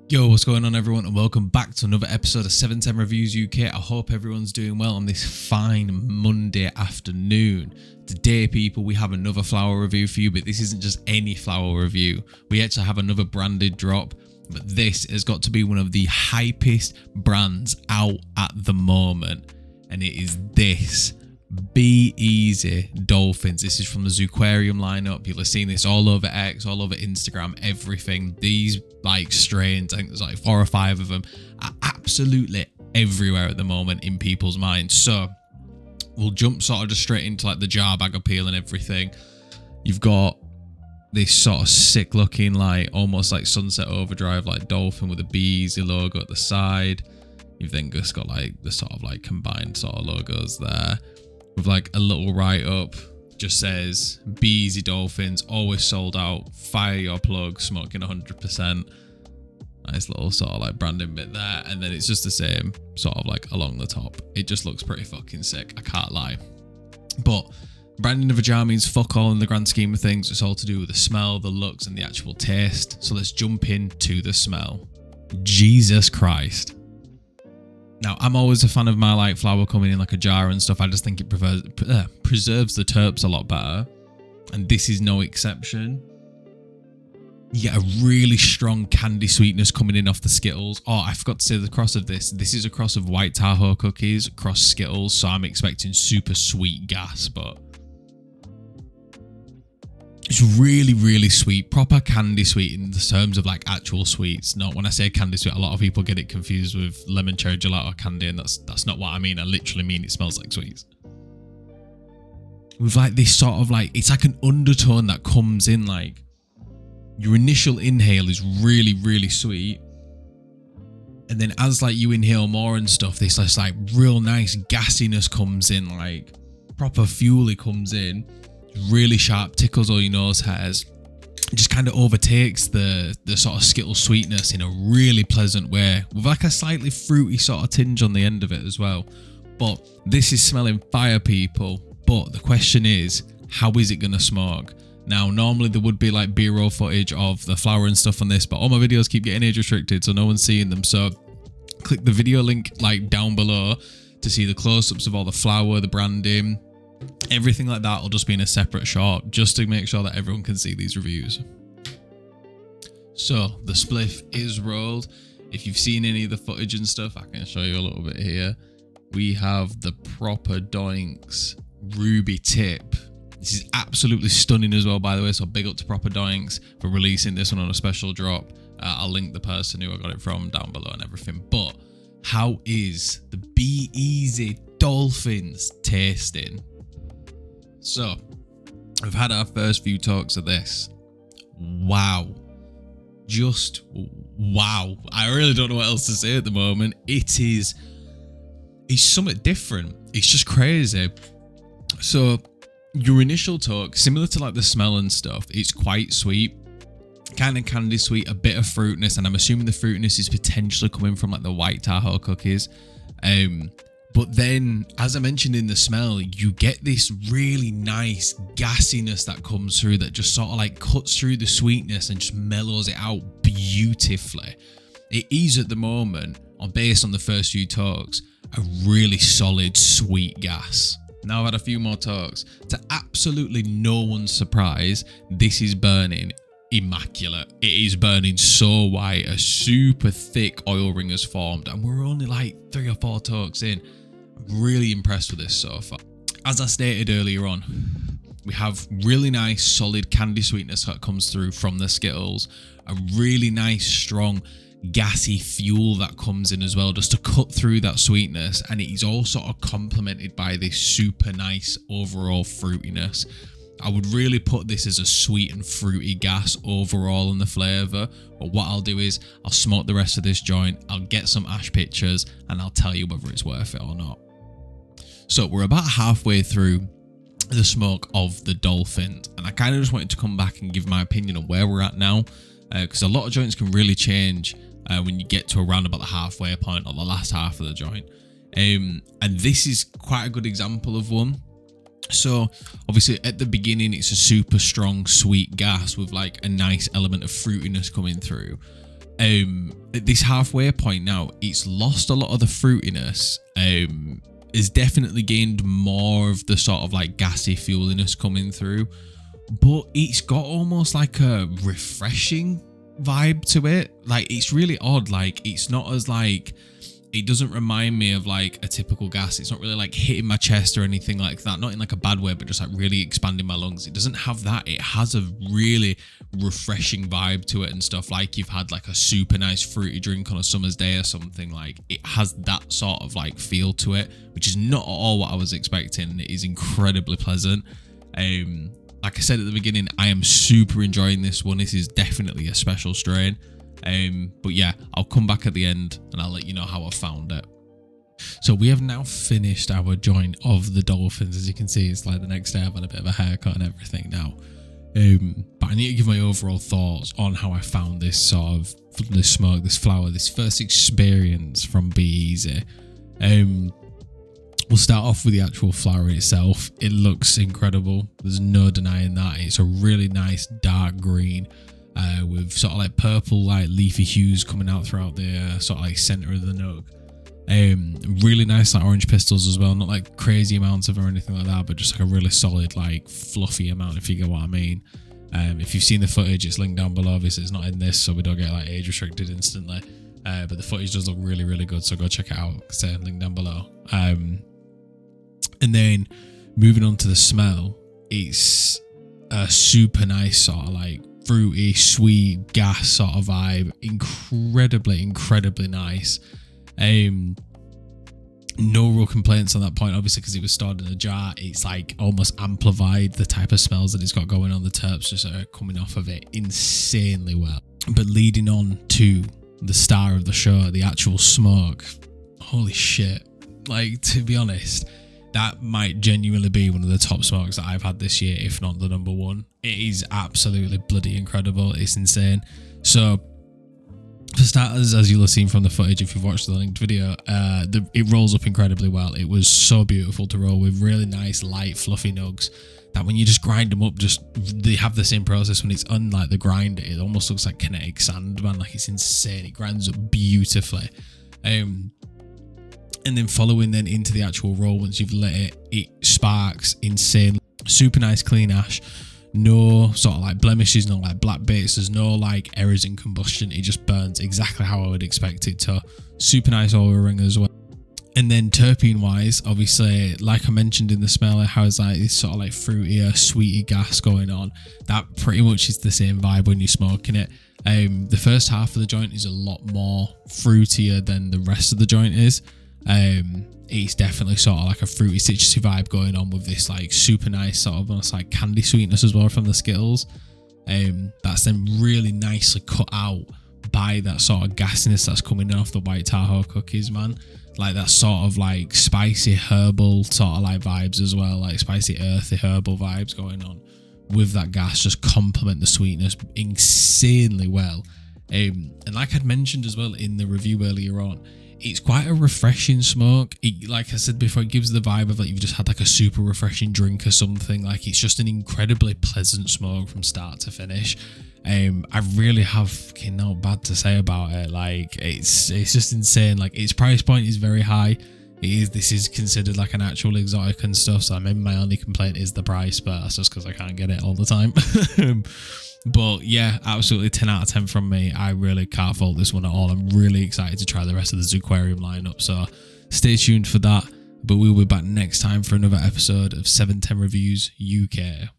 Yo, what's going on everyone, and welcome back to another episode of 710 Reviews UK. I hope everyone's doing well on this fine Monday afternoon. Today, people, we have another flower review for you, but this isn't just any flower review. We actually have another branded drop, but this has got to be one of the hypest brands out at the moment, and it is this. Be Easy Dolphins. This is from the Zooquarium lineup. You'll have seen this all over X, all over Instagram, everything. These like strains, I think there's like 4 or 5 of them, are absolutely everywhere at the moment in people's minds. So we'll jump sort of just straight into like the jar bag appeal and everything. You've got this sort of sick looking like almost like Sunset Overdrive like dolphin with a Be Easy logo at the side. You've then just got like the sort of like combined sort of logos there, with like a little write-up, just says, Be Easy Dolphins, always sold out, fire your plug, smoking 100%. Nice little sort of like branding bit there. And then it's just the same sort of like along the top. It just looks pretty fucking sick, I can't lie. But branding of a jar means fuck all in the grand scheme of things. It's all to do with the smell, the looks, and the actual taste. So let's jump into the smell. Jesus Christ. Now, I'm always a fan of my like flower coming in like a jar and stuff. I just think it preserves the terps a lot better. And this is no exception. You get a really strong candy sweetness coming in off the Skittles. Oh, I forgot to say the cross of this. This is a cross of White Tahoe cookies, cross Skittles. So I'm expecting super sweet gas, but it's really, really sweet, proper candy sweet in the terms of like actual sweets. Not when I say candy sweet, a lot of people get it confused with lemon cherry gelato candy, and that's not what I mean. I literally mean it smells like sweets. With like this sort of like, it's like an undertone that comes in, like your initial inhale is really, really sweet. And then as like you inhale more and stuff, this like real nice gassiness comes in, like proper fuely comes in. Really sharp, tickles all your nose hairs. It just kind of overtakes the sort of Skittles sweetness in a really pleasant way, with like a slightly fruity sort of tinge on the end of it as well. But this is smelling fire, people. But the question is, how is it gonna smoke? Now, normally there would be like B-roll footage of the flower and stuff on this, but all my videos keep getting age restricted, so no one's seeing them. So click the video link like down below to see the close-ups of all the flower, the branding. Everything like that will just be in a separate shot, just to make sure that everyone can see these reviews. So the spliff is rolled. If you've seen any of the footage and stuff, I can show you a little bit here. We have the proper Doinks ruby tip. This is absolutely stunning as well, by the way, so big up to Proper Doinks for releasing this one on a special drop. I'll link the person who I got it from down below and everything. But how is the Be Easy Dolphins tasting? So, we've had our first few talks of this. Wow. Just wow. I really don't know what else to say at the moment. It's something different. It's just crazy. So, your initial talk, similar to like the smell and stuff, it's quite sweet. Kind of candy sweet, a bit of fruitiness, and I'm assuming the fruitiness is potentially coming from like the White Tahoe cookies. But then, as I mentioned in the smell, you get this really nice gassiness that comes through that just sort of like cuts through the sweetness and just mellows it out beautifully. It is at the moment, based on the first few talks, a really solid sweet gas. Now I've had a few more talks. To absolutely no one's surprise, this is burning immaculate. It is burning so white, a super thick oil ring has formed, and we're only like 3 or 4 talks in. I'm really impressed with this so far. As I stated earlier on, we have really nice solid candy sweetness that comes through from the Skittles, a really nice strong gassy fuel that comes in as well, just to cut through that sweetness, and it is all sort of complemented by this super nice overall fruitiness. I would really put this as a sweet and fruity gas overall in the flavour, but what I'll do is I'll smoke the rest of this joint, I'll get some ash pictures, and I'll tell you whether it's worth it or not. So we're about halfway through the smoke of the Dolphins, and I kind of just wanted to come back and give my opinion on where we're at now, because a lot of joints can really change when you get to around about the halfway point or the last half of the joint. And this is quite a good example of one. So obviously at the beginning it's a super strong sweet gas with like a nice element of fruitiness coming through, At this halfway point now, it's lost a lot of the fruitiness. It's definitely gained more of the sort of like gassy fueliness coming through, but it's got almost like a refreshing vibe to it. Like, it's really odd. Like, it's not as like, it doesn't remind me of like a typical gas. It's not really like hitting my chest or anything like that, not in like a bad way, but just like really expanding my lungs. It doesn't have that. It has a really refreshing vibe to it and stuff. Like you've had like a super nice fruity drink on a summer's day or something. Like, it has that sort of like feel to it, which is not at all what I was expecting, and it is incredibly pleasant. Like I said at the beginning, I am super enjoying this one. This is definitely a special strain. But yeah, I'll come back at the end and I'll let you know how I found it. So we have now finished our joint of the DolphinZ. As you can see, it's like the next day I've had a bit of a haircut and everything now. But I need to give my overall thoughts on how I found this sort of, this smoke, this flower, this first experience from Be Easy. We'll start off with the actual flower itself. It looks incredible. There's no denying that. It's a really nice dark green. With sort of like purple, like leafy hues coming out throughout the sort of like center of the note. Really nice like orange pistils as well, not like crazy amounts of or anything like that, but just like a really solid like fluffy amount, if you get what I mean. If you've seen the footage, it's linked down below. Obviously it's not in this, so we don't get like age restricted instantly, but the footage does look really, really good, so go check it out. Link down below. And then moving on to the smell, it's a super nice sort of like fruity, sweet, gas sort of vibe. Incredibly nice. No real complaints on that point, obviously, because it was stored in a jar. It's like almost amplified the type of smells that it's got going on. The terps just are coming off of it insanely well. But leading on to the star of the show, the actual smoke, holy shit. Like, to be honest, that might genuinely be one of the top smokes that I've had this year, if not the number one. It is absolutely bloody incredible. It's insane. So, for starters, as you'll have seen from the footage if you've watched the linked video, it rolls up incredibly well. It was so beautiful to roll with, really nice, light, fluffy nugs that when you just grind them up, they have the same process when it's unlike the grind. It almost looks like kinetic sand, man. Like, it's insane. It grinds up beautifully. And then following then into the actual roll, once you've lit it, it sparks insane. Super nice clean ash. No sort of like blemishes, no like black bits. There's no like errors in combustion. It just burns exactly how I would expect it to. Super nice oil ring as well. And then terpene wise, obviously, like I mentioned in the smell, it has like this sort of like fruitier, sweetie gas going on. That pretty much is the same vibe when you're smoking it. The first half of the joint is a lot more fruitier than the rest of the joint is. It's definitely sort of like a fruity citrusy vibe going on with this like super nice sort of almost like candy sweetness as well from the Skittles. That's then really nicely cut out by that sort of gassiness that's coming off the white Tahoe cookies, man. Like that sort of like spicy herbal sort of like vibes as well, like spicy earthy herbal vibes going on with that gas, just complement the sweetness insanely well. And like I'd mentioned as well in the review earlier on, it's quite a refreshing smoke. Like I said before, it gives the vibe of like you've just had like a super refreshing drink or something. Like, it's just an incredibly pleasant smoke from start to finish. I really have fucking no bad to say about it. Like, it's just insane. Like, its price point is very high. This is considered like an actual exotic and stuff, so maybe my only complaint is the price, but that's just because I can't get it all the time. But yeah, absolutely 10 out of 10 from me. I really can't fault this one at all. I'm really excited to try the rest of the Zooquarium lineup, so stay tuned for that. But we'll be back next time for another episode of 710 Reviews UK.